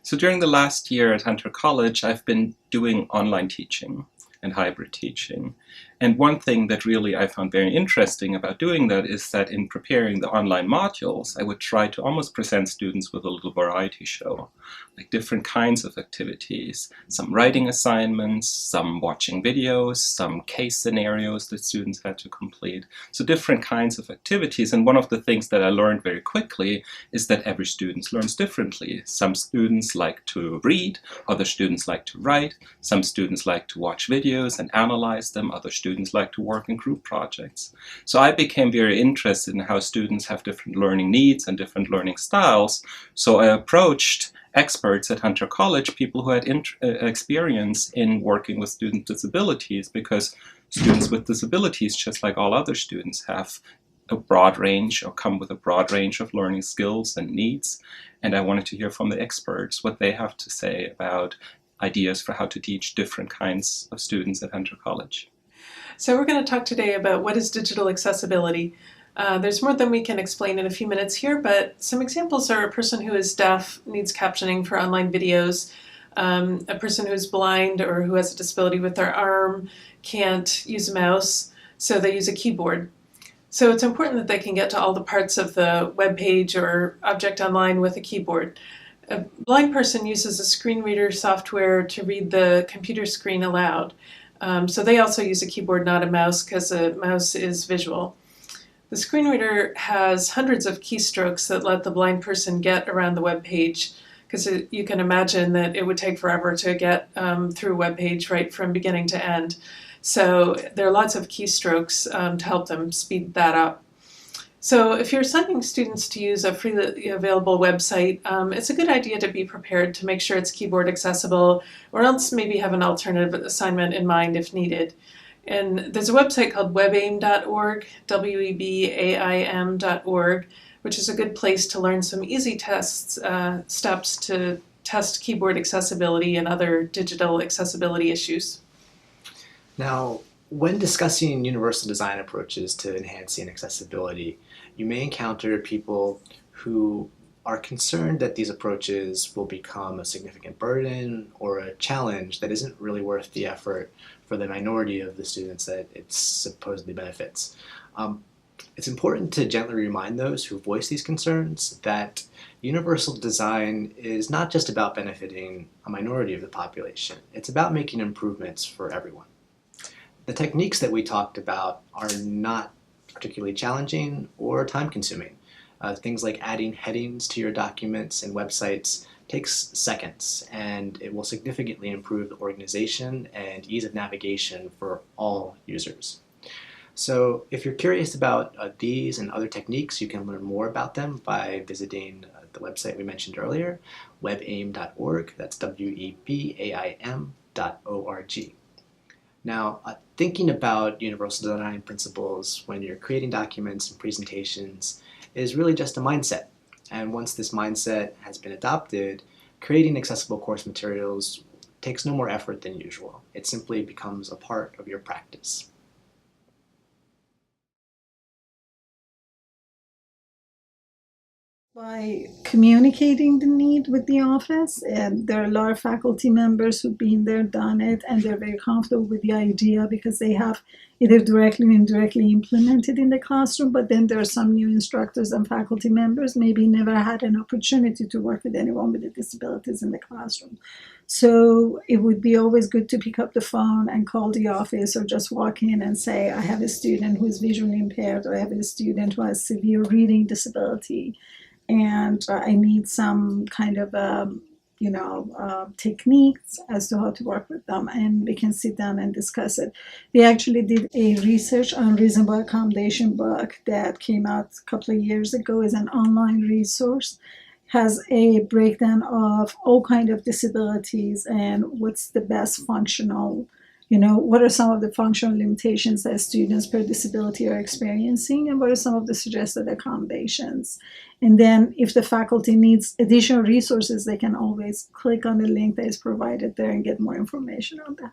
So during the last year at Hunter College, I've been doing online teaching and hybrid teaching. And one thing that really I found very interesting about doing that is that in preparing the online modules, I would try to almost present students with a little variety show, like different kinds of activities, some writing assignments, some watching videos, some case scenarios that students had to complete. So different kinds of activities. And one of the things that I learned very quickly is that every student learns differently. Some students like to read, other students like to write, some students like to watch videos and analyze them, other students like to work in group projects. So I became very interested in how students have different learning needs and different learning styles. So I approached experts at Hunter College, people who had experience in working with students with disabilities, because students with disabilities, just like all other students, have a broad range or come with a broad range of learning skills and needs. And I wanted to hear from the experts what they have to say about ideas for how to teach different kinds of students at Hunter College. So we're going to talk today about what is digital accessibility. There's more than we can explain in a few minutes here, but some examples are a person who is deaf needs captioning for online videos, a person who's blind or who has a disability with their arm can't use a mouse, so they use a keyboard. So it's important that they can get to all the parts of the web page or object online with a keyboard. A blind person uses a screen reader software to read the computer screen aloud. So they also use a keyboard, not a mouse, because a mouse is visual. The screen reader has hundreds of keystrokes that let the blind person get around the web page, because you can imagine that it would take forever to get through a web page right from beginning to end. So there are lots of keystrokes to help them speed that up. So if you're sending students to use a freely available website, it's a good idea to be prepared to make sure it's keyboard accessible, or else maybe have an alternative assignment in mind if needed. And there's a website called webaim.org, webaim.org, which is a good place to learn some easy steps to test keyboard accessibility and other digital accessibility issues. Now, when discussing universal design approaches to enhancing accessibility, you may encounter people who are concerned that these approaches will become a significant burden or a challenge that isn't really worth the effort for the minority of the students that it supposedly benefits. It's important to gently remind those who voice these concerns that universal design is not just about benefiting a minority of the population. It's about making improvements for everyone. The techniques that we talked about are not particularly challenging or time-consuming. Things like adding headings to your documents and websites takes seconds, and it will significantly improve the organization and ease of navigation for all users. So if you're curious about these and other techniques, you can learn more about them by visiting the website we mentioned earlier, webaim.org. That's webaim.org. Now, thinking about universal design principles when you're creating documents and presentations is really just a mindset. And once this mindset has been adopted, creating accessible course materials takes no more effort than usual. It simply becomes a part of your practice. By communicating the need with the office, and there are a lot of faculty members who've been there, done it, and they're very comfortable with the idea because they have either directly or indirectly implemented in the classroom. But then there are some new instructors and faculty members maybe never had an opportunity to work with anyone with disabilities in the classroom. So it would be always good to pick up the phone and call the office, or just walk in and say, I have a student who is visually impaired, or I have a student who has severe reading disability, and I need some kind of techniques as to how to work with them, and we can sit down and discuss it. We actually did a research on reasonable accommodation book that came out a couple of years ago. Is an online resource, has a breakdown of all kinds of disabilities and what's the best functional, what are some of the functional limitations that students per disability are experiencing, and what are some of the suggested accommodations. And then if the faculty needs additional resources, they can always click on the link that is provided there and get more information on that.